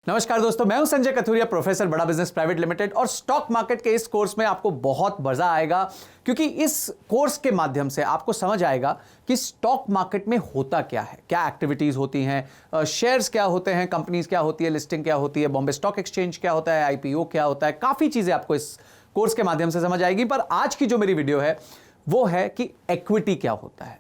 नमस्कार दोस्तों, मैं हूं संजय कथुरिया, प्रोफेसर बड़ा बिजनेस प्राइवेट लिमिटेड। और स्टॉक मार्केट के इस कोर्स में आपको बहुत मजा आएगा, क्योंकि इस कोर्स के माध्यम से आपको समझ आएगा कि स्टॉक मार्केट में होता क्या है, क्या एक्टिविटीज होती हैं, शेयर्स क्या होते हैं, कंपनीज क्या होती है, लिस्टिंग क्या होती है, बॉम्बे स्टॉक एक्सचेंज क्या होता है, आईपीओ क्या होता है। काफी चीजें आपको इस कोर्स के माध्यम से समझ आएगी। पर आज की जो मेरी वीडियो है वो है कि इक्विटी क्या होता है।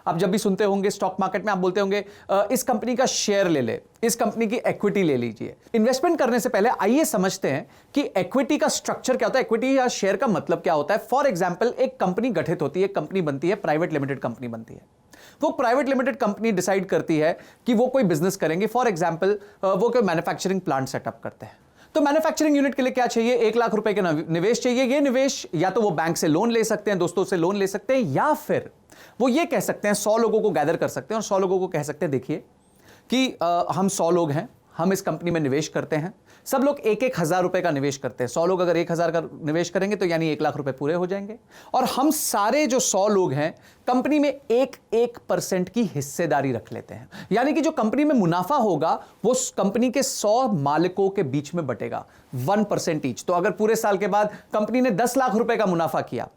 आप जब भी सुनते होंगे स्टॉक मार्केट में, आप बोलते होंगे इस कंपनी का शेयर ले ले, इस कंपनी की इक्विटी ले लीजिए। इन्वेस्टमेंट करने से पहले आइए समझते हैं कि इक्विटी का स्ट्रक्चर क्या होता है, इक्विटी या शेयर का मतलब क्या होता है। फॉर एग्जांपल, एक कंपनी गठित होती है, कंपनी बनती है, प्राइवेट लिमिटेड कंपनी बनती है। वो प्राइवेट लिमिटेड कंपनी डिसाइड करती है कि वो कोई बिजनेस करेंगे। फॉर एग्जांपल, वो कोई मैन्युफैक्चरिंग प्लांट सेटअप करते हैं। तो मैन्युफैक्चरिंग यूनिट के लिए क्या चाहिए? 1 लाख रुपए के निवेश चाहिए। ये निवेश या तो वो बैंक से लोन ले सकते हैं, दोस्तों से लोन ले सकते हैं, या फिर वो ये कह सकते हैं, 100 लोगों को गैदर कर सकते हैं और 100 लोगों को कह सकते हैं, देखिए कि हम 100 लोग हैं, हम इस कंपनी में निवेश करते हैं। सब लोग 1-1 हजार रुपए का निवेश करते हैं। 100 लोग अगर 1,000 का निवेश करेंगे तो यानी 1 लाख रुपए पूरे हो जाएंगे। और हम सारे जो 100 लोग हैं, कंपनी में 1% की हिस्सेदारी रख लेते हैं। यानी कि जो कंपनी में मुनाफा होगा वो कंपनी के 100 मालिकों के बीच में बटेगा, 1% ईच। तो अगर पूरे साल के बाद कंपनी ने 10 लाख रुपए का मुनाफा किया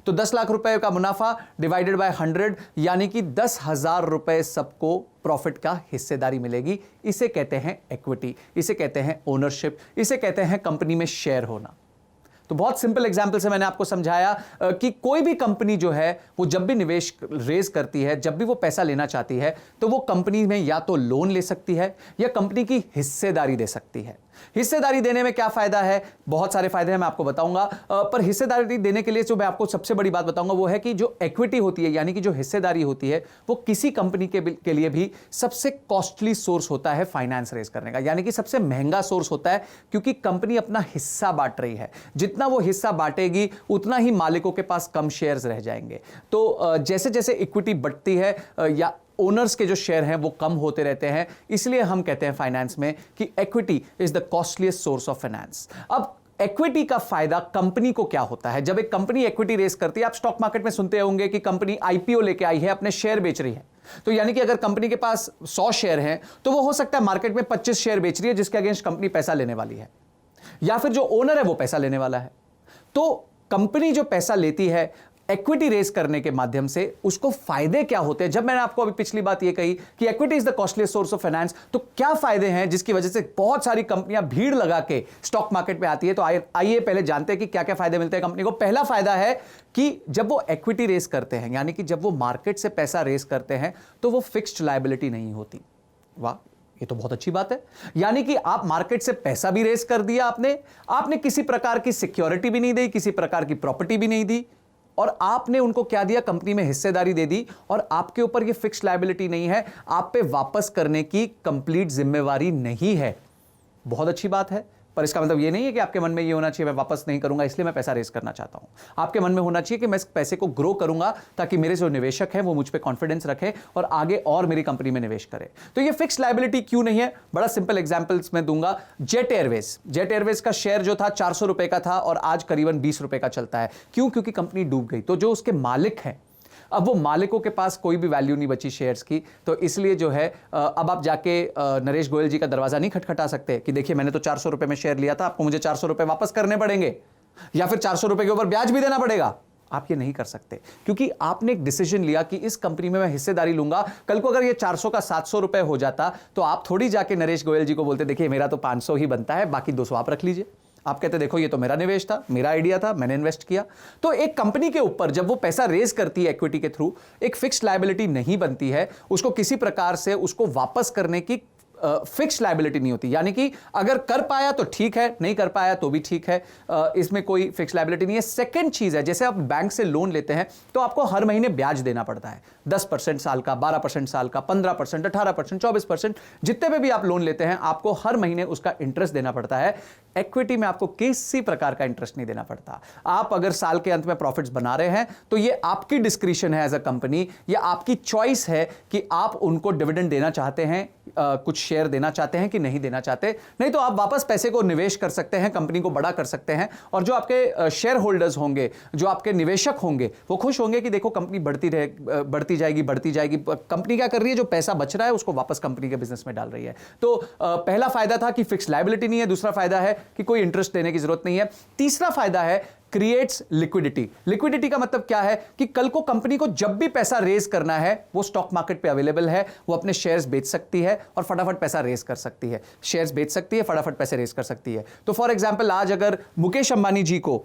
तो 10 लाख रुपए का मुनाफा डिवाइडेड बाय 100, यानी कि 10,000 रुपए सबको प्रॉफिट का हिस्सेदारी मिलेगी। इसे कहते हैं इक्विटी, इसे कहते हैं ओनरशिप, इसे कहते हैं कंपनी में शेयर होना। तो बहुत सिंपल एग्जांपल से मैंने आपको समझाया कि कोई भी कंपनी जो है वो जब भी निवेश रेज करती है, जब भी वो पैसा लेना चाहती है, तो वो कंपनी में या तो लोन ले सकती है या कंपनी की हिस्सेदारी दे सकती है। हिस्सेदारी देने में क्या फायदा है? बहुत सारे फायदे हैं, मैं आपको बताऊंगा। पर हिस्सेदारी देने के लिए जो मैं आपको सबसे बड़ी बात बताऊंगा वो है कि जो इक्विटी होती है, यानी कि जो हिस्सेदारी होती है, वो किसी कंपनी के लिए भी सबसे कॉस्टली सोर्स होता है फाइनेंस रेज करने का। यानी कि सबसे महंगा सोर्स होता है, क्योंकि कंपनी अपना हिस्सा बांट रही है। जितना वो हिस्सा बांटेगी उतना ही मालिकों के पास कम शेयर्स रह जाएंगे। तो जैसे जैसे इक्विटी बढ़ती है या ओनर्स के जो शेयर हैं वो कम होते रहते हैं, इसलिए हम कहते हैं फाइनेंस में कि equity is the costliest source of finance. अब इक्विटी का फायदा कंपनी को क्या होता है? जब एक कंपनी इक्विटी रेस करती है, आप स्टॉक मार्केट में सुनते होंगे कि कंपनी आईपीओ लेके आई है, अपने शेयर बेच रही है। तो यानी कि अगर कंपनी के पास 100 शेयर हैं तो वो हो सकता है मार्केट में 25 शेयर बेच रही है, जिसके अगेंस्ट कंपनी पैसा लेने वाली है, या फिर जो ओनर है वो पैसा लेने वाला है। तो कंपनी जो पैसा लेती है इक्विटी रेस करने के माध्यम से, उसको फायदे क्या होते हैं? जब मैंने आपको अभी पिछली बात ये कही कि equity is the costliest source of finance, तो क्या फायदे हैं जिसकी वजह से बहुत सारी कंपनियां भीड़ लगा के स्टॉक मार्केट में आती है? तो आइए पहले जानते हैं कि क्या क्या फायदे मिलते हैं कंपनी को। पहला फायदा है कि जब वो इक्विटी रेस करते हैं, यानी कि जब वो मार्केट से पैसा रेस करते हैं, तो वो फिक्स्ड लायबिलिटी नहीं होती। वाह, ये तो बहुत अच्छी बात है। यानी कि आप मार्केट से पैसा भी रेस कर दिया, आपने किसी प्रकार की सिक्योरिटी भी नहीं दी, किसी प्रकार की प्रॉपर्टी भी नहीं दी, और आपने उनको क्या दिया? कंपनी में हिस्सेदारी दे दी। और आपके ऊपर ये फिक्स्ड लायबिलिटी नहीं है, आप पे वापस करने की कंप्लीट जिम्मेवारी नहीं है। बहुत अच्छी बात है। पर इसका मतलब ये नहीं है कि आपके मन में ये होना चाहिए मैं वापस नहीं करूंगा इसलिए मैं पैसा रेस करना चाहता हूं। आपके मन में होना चाहिए कि मैं इस पैसे को ग्रो करूंगा ताकि मेरे जो निवेशक हैं वो मुझ पे कॉन्फिडेंस रखें और आगे और मेरी कंपनी में निवेश करें। तो ये फिक्स्ड लायबिलिटी क्यों नहीं है? बड़ा सिंपल एग्जांपल्स मैं दूंगा। जेट एयरवेज का शेयर जो था 400 रुपए का था और आज करीबन 20 रुपए का चलता है। क्यों? क्योंकि कंपनी डूब गई। तो जो उसके मालिक हैं, अब वो मालिकों के पास कोई भी वैल्यू नहीं बची शेयर्स की। तो इसलिए जो है अब आप जाके नरेश गोयल जी का दरवाजा नहीं खटखटा सकते कि देखिए मैंने तो 400 रुपए में शेयर लिया था, आपको मुझे 400 रुपए वापस करने पड़ेंगे, या फिर 400 रुपए के ऊपर ब्याज भी देना पड़ेगा। आप ये नहीं कर सकते, क्योंकि आपने एक डिसीजन लिया कि इस कंपनी में मैं हिस्सेदारी लूंगा। कल को अगर ये 400 का 700 रुपए हो जाता तो आप थोड़ी जाके नरेश गोयल जी को बोलते देखिए मेरा तो 500 ही बनता है, बाकी 200 आप रख लीजिए। आप कहते देखो ये तो मेरा निवेश था, मेरा आइडिया था, मैंने इन्वेस्ट किया। तो एक कंपनी के ऊपर जब वो पैसा रेज करती है इक्विटी के थ्रू, एक फिक्स्ड लायबिलिटी नहीं बनती है, उसको किसी प्रकार से उसको वापस करने की फिक्स्ड लायबिलिटी नहीं होती। यानी कि अगर कर पाया तो ठीक है, नहीं कर पाया तो भी ठीक है, इसमें कोई फिक्स्ड लायबिलिटी नहीं है। सेकंड चीज है, जैसे आप बैंक से लोन लेते हैं तो आपको हर महीने ब्याज देना पड़ता है, 10% साल का, 12% साल का, 15%, 18%, 24%, जितने पे भी आप लोन लेते हैं आपको हर महीने उसका इंटरेस्ट देना पड़ता है। इक्विटी में आपको किसी प्रकार का इंटरेस्ट नहीं देना पड़ता। आप अगर साल के अंत में प्रॉफिट्स बना रहे हैं तो ये आपकी डिस्क्रिशन है एज अ कंपनी, या आपकी चॉइस है कि आप उनको डिविडेंड देना चाहते हैं कुछ शेयर देना चाहते हैं कि नहीं देना चाहते, नहीं तो आप वापस पैसे को निवेश कर सकते हैं, कंपनी को बड़ा कर सकते हैं, और जो आपके शेयर होल्डर्स होंगे, जो आपके निवेशक होंगे, वो खुश होंगे कि देखो कंपनी बढ़ती जाएगी। कंपनी क्या कर रही है, जो पैसा बच रहा है उसको वापस कंपनी के बिजनेस में डाल रही है। तो पहला फायदा था कि फिक्स लायबिलिटी नहीं है, दूसरा फायदा है कि कोई इंटरेस्ट देने की जरूरत नहीं है, तीसरा फायदा है क्रिएट्स लिक्विडिटी। लिक्विडिटी का मतलब क्या है कि कल को कंपनी को जब भी पैसा रेज करना है वो स्टॉक मार्केट पे अवेलेबल है, वो अपने शेयर्स बेच सकती है और फटाफट पैसा रेज कर सकती है, शेयर्स बेच सकती है, फटाफट पैसे रेज कर सकती है। तो फॉर एग्जांपल आज अगर मुकेश अंबानी जी को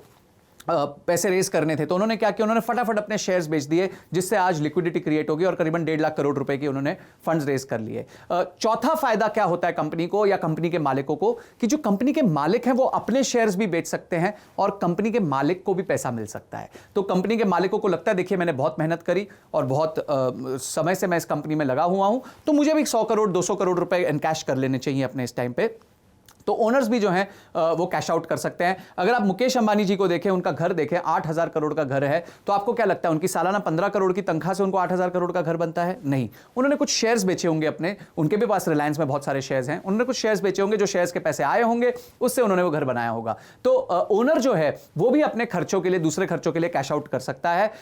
पैसे रेस करने थे तो उन्होंने क्या किया, उन्होंने फटाफट अपने शेयर्स बेच दिए, जिससे आज लिक्विडिटी क्रिएट होगी और करीबन 1.5 लाख करोड़ रुपए की उन्होंने फंड्स रेस कर लिए। चौथा फायदा क्या होता है कंपनी को या कंपनी के मालिकों को, कि जो कंपनी के मालिक हैं वो अपने शेयर्स भी बेच सकते हैं और कंपनी के मालिक को भी पैसा मिल सकता है। तो कंपनी के मालिकों को लगता है देखिए मैंने बहुत मेहनत करी और बहुत समय से मैं इस कंपनी में लगा हुआ हूं, तो मुझे भी 100 करोड़ 200 करोड़ रुपए एनकैश कर लेने चाहिए अपने इस टाइम पे। तो ओनर्स भी जो हैं वो कैश आउट कर सकते हैं। अगर आप मुकेश अंबानी जी को देखें, उनका घर देखें, 8,000 करोड़ का घर है, तो आपको क्या लगता है उनकी सालाना 15 करोड़ की तनख्वाह से उनको 8,000 करोड़ का घर बनता है? नहीं। उन्होंने कुछ शेयर्स बेचे होंगे अपने, उनके भी पास रिलायंस में बहुत सारे शेयर्स हैं, उन्होंने कुछ शेयर्स बेचे होंगे, जो शेयर्स के पैसे आए होंगे उससे उन्होंने वो घर बनाया होगा। तो ओनर जो है वो भी अपने खर्चों के लिए, दूसरे खर्चों के लिए कैश आउट कर सकता है।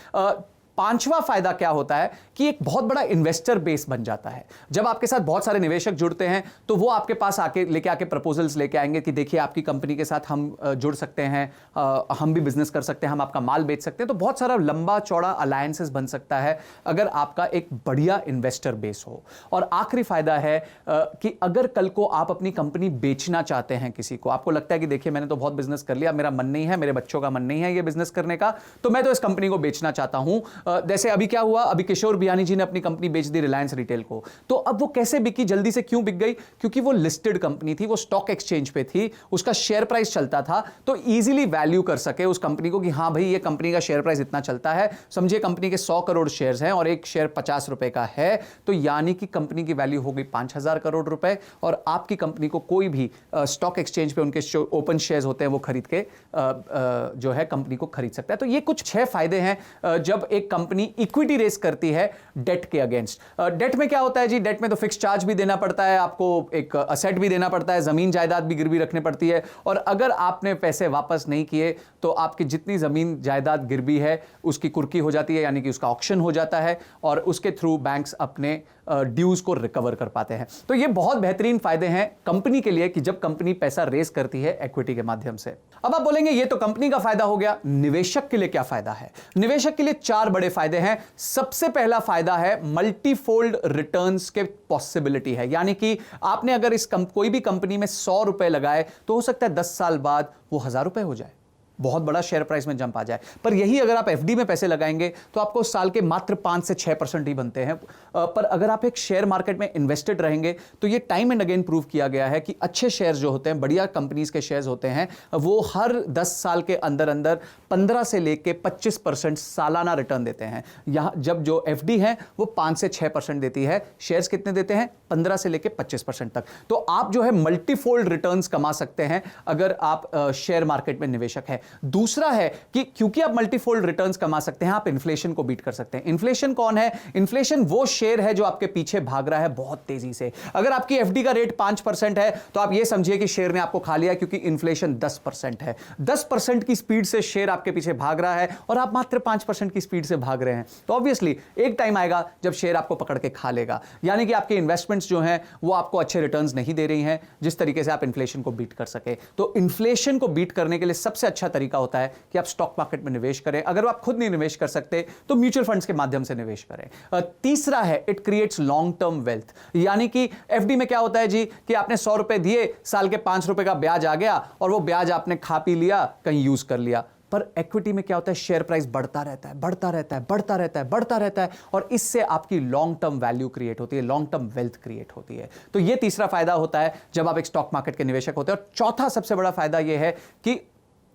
पांचवा फायदा क्या होता है कि एक बहुत बड़ा इन्वेस्टर बेस बन जाता है। जब आपके साथ बहुत सारे निवेशक जुड़ते हैं तो वो आपके पास लेके आके प्रपोजल्स लेके आएंगे कि देखिए आपकी कंपनी के साथ हम जुड़ सकते हैं, हम भी बिजनेस कर सकते हैं, हम आपका माल बेच सकते हैं। तो बहुत सारा लंबा चौड़ा अलायंसेस बन सकता है अगर आपका एक बढ़िया इन्वेस्टर बेस हो। और आखिरी फायदा है कि अगर कल को आप अपनी कंपनी बेचना चाहते हैं किसी को, आपको लगता है कि देखिए मैंने तो बहुत बिजनेस कर लिया, मेरा मन नहीं है, मेरे बच्चों का मन नहीं है ये बिजनेस करने का, तो मैं तो इस कंपनी को बेचना चाहता हूं। जैसे अभी क्या हुआ, अभी किशोर बियानी जी ने अपनी कंपनी बेच दी रिलायंस रिटेल को। तो अब वो कैसे बिकी, जल्दी से क्यों बिक गई? क्योंकि वो लिस्टेड कंपनी थी, वो स्टॉक एक्सचेंज पे थी, उसका शेयर प्राइस चलता था, तो इजीली वैल्यू कर सके उस कंपनी को कि हां भाई ये कंपनी का शेयर प्राइस इतना चलता है। समझिए कंपनी के 100 करोड़ शेयर्स हैं और एक शेयर 50 रुपए का है, तो यानी कि कंपनी की वैल्यू हो गई 5,000 करोड़ रुपए, और आपकी कंपनी को कोई भी स्टॉक एक्सचेंज पे उनके ओपन शेयर्स होते हैं वो खरीद के जो है कंपनी को खरीद सकता है। तो ये कुछ 6 फायदे हैं जब एक कंपनी इक्विटी रेस करती है डेट के अगेंस्ट। डेट में क्या होता है जी, डेट में तो फिक्स चार्ज भी देना पड़ता है, आपको एक असेट भी देना पड़ता है, जमीन जायदाद भी गिरवी रखनी पड़ती है, और अगर आपने पैसे वापस नहीं किए तो आपकी जितनी जमीन जायदाद गिरवी है उसकी कुर्की हो जाती है, यानी कि उसका ऑक्शन हो जाता है और उसके थ्रू बैंक्स अपने ड्यूज को रिकवर कर पाते हैं। तो ये बहुत बेहतरीन फायदे हैं कंपनी के लिए कि जब कंपनी पैसा रेस करती है इक्विटी के माध्यम से। अब आप बोलेंगे ये तो कंपनी का फायदा हो गया, निवेशक के लिए क्या फायदा है? निवेशक के लिए 4 बड़े फायदे हैं। सबसे पहला फायदा है मल्टीफोल्ड रिटर्न्स के पॉसिबिलिटी है, यानी कि आपने अगर कोई भी कंपनी में 100 रुपए लगाए तो हो सकता है 10 साल बाद वो 1,000 रुपए हो जाए, बहुत बड़ा शेयर प्राइस में जंप आ जाए। पर यही अगर आप एफडी में पैसे लगाएंगे तो आपको साल के मात्र 5 से 6% ही बनते हैं। पर अगर आप एक शेयर मार्केट में इन्वेस्टेड रहेंगे तो ये टाइम एंड अगेन प्रूव किया गया है कि अच्छे शेयर्स जो होते हैं, बढ़िया कंपनीज के शेयर्स होते हैं, वो हर 10 साल के अंदर अंदर 15 से लेके 25% सालाना रिटर्न देते हैं। यहां जब जो एफडी है वो 5 से 6% देती है, शेयर्स कितने देते हैं? 15 से लेके 25% तक। तो आप जो है मल्टीफोल्ड रिटर्न्स कमा सकते हैं अगर आप शेयर मार्केट में निवेशक हैं। दूसरा है कि क्योंकि आप मल्टीफोल्ड रिटर्न्स कमा सकते हैं, आप इन्फ्लेशन को बीट कर सकते हैं। इन्फ्लेशन कौन है? इन्फ्लेशन वो शेयर है जो आपके पीछे भाग रहा है बहुत तेजी से। अगर आपकी एफडी का रेट 5% है तो आप ये समझिए कि शेयर ने आपको खा लिया, क्योंकि इन्फ्लेशन 10% है। 10% की स्पीड से शेयर आपके पीछे भाग रहा है और आप मात्र 5% की स्पीड से भाग रहे हैं। तो ऑब्वियसली एक टाइम आएगा जब शेयर आपको पकड़ के खा लेगा, यानी कि आपके इन्वेस्टमेंट्स जो हैं वो आपको अच्छे रिटर्न्स नहीं दे रही हैं जिस तरीके से आप इन्फ्लेशन को बीट कर सके। तो इन्फ्लेशन को बीट करने के लिए सबसे अच्छा तरीका होता है कि आप स्टॉक मार्केट में निवेश करें। अगर आप खुद नहीं निवेश कर सकते तो म्यूचुअल फंड्स के माध्यम से निवेश करें। तीसरा है it creates long term wealth, यानी कि एफडी में क्या होता है जी कि आपने 100 रुपए दिए, साल के 5 रुपए का ब्याज आ गया और वो ब्याज आपने खा पी लिया, कहीं यूज कर लिया। पर इक्विटी में क्या होता है, शेयर प्राइस बढ़ता रहता है, बढ़ता रहता है, बढ़ता रहता है, बढ़ता रहता है, और इससे आपकी लॉन्ग टर्म वैल्यू क्रिएट होती है, लॉन्ग टर्म वेल्थ क्रिएट होती है। तो ये तीसरा फायदा होता है जब आप एक स्टॉक मार्केट के निवेशक होते हैं। और चौथा सबसे बड़ा फायदा यह है कि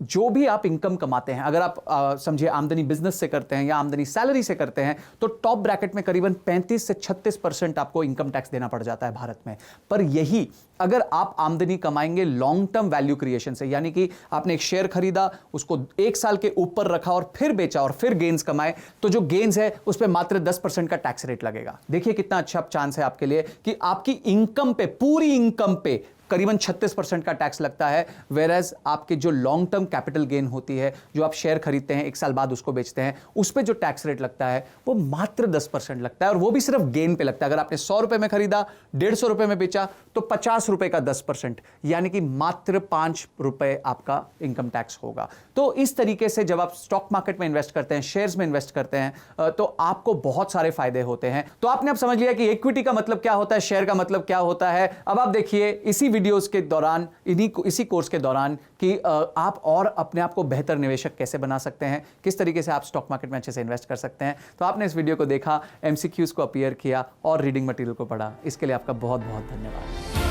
जो भी आप इनकम कमाते हैं, अगर आप समझिए आमदनी बिजनेस से करते हैं या आमदनी सैलरी से करते हैं, तो टॉप ब्रैकेट में करीबन 35 से 36% आपको इनकम टैक्स देना पड़ जाता है भारत में। पर यही अगर आप आमदनी कमाएंगे लॉन्ग टर्म वैल्यू क्रिएशन से, यानी कि आपने एक शेयर खरीदा, उसको 1 साल के ऊपर रखा और फिर बेचा और फिर गेन्स कमाए, तो जो गेन्स है उस पर मात्र 10% का टैक्स रेट लगेगा। देखिए कितना अच्छा चांस है आपके लिए कि आपकी इनकम पे, पूरी इनकम पे करीबन 36% का टैक्स लगता है, वेरएज आपके जो लॉन्ग टर्म कैपिटल गेन होती है, जो आप शेयर खरीदते हैं 1 साल बाद उसको बेचते हैं, उस पे जो टैक्स रेट लगता है वो मात्र 10% लगता है, और वो भी सिर्फ गेन पे लगता है। अगर आपने 100 रुपए में खरीदा, 150 रुपए में बेचा, तो 50 रुपए का 10%, यानी कि मात्र 5 रुपए आपका इनकम टैक्स होगा। तो इस तरीके से जब आप स्टॉक मार्केट में इन्वेस्ट करते हैं, शेयर्स में इन्वेस्ट करते हैं, तो आपको बहुत सारे फायदे होते हैं। तो आपने अब समझ लिया कि इक्विटी का मतलब क्या होता है, शेयर का मतलब क्या होता है। अब आप देखिए इसी वीडियोस के दौरान, इसी कोर्स के दौरान, कि आप और अपने आप को बेहतर निवेशक कैसे बना सकते हैं, किस तरीके से आप स्टॉक मार्केट में अच्छे से इन्वेस्ट कर सकते हैं। तो आपने इस वीडियो को देखा, एमसीक्यूज को अपीयर किया और रीडिंग मटेरियल को पढ़ा, इसके लिए आपका बहुत बहुत धन्यवाद।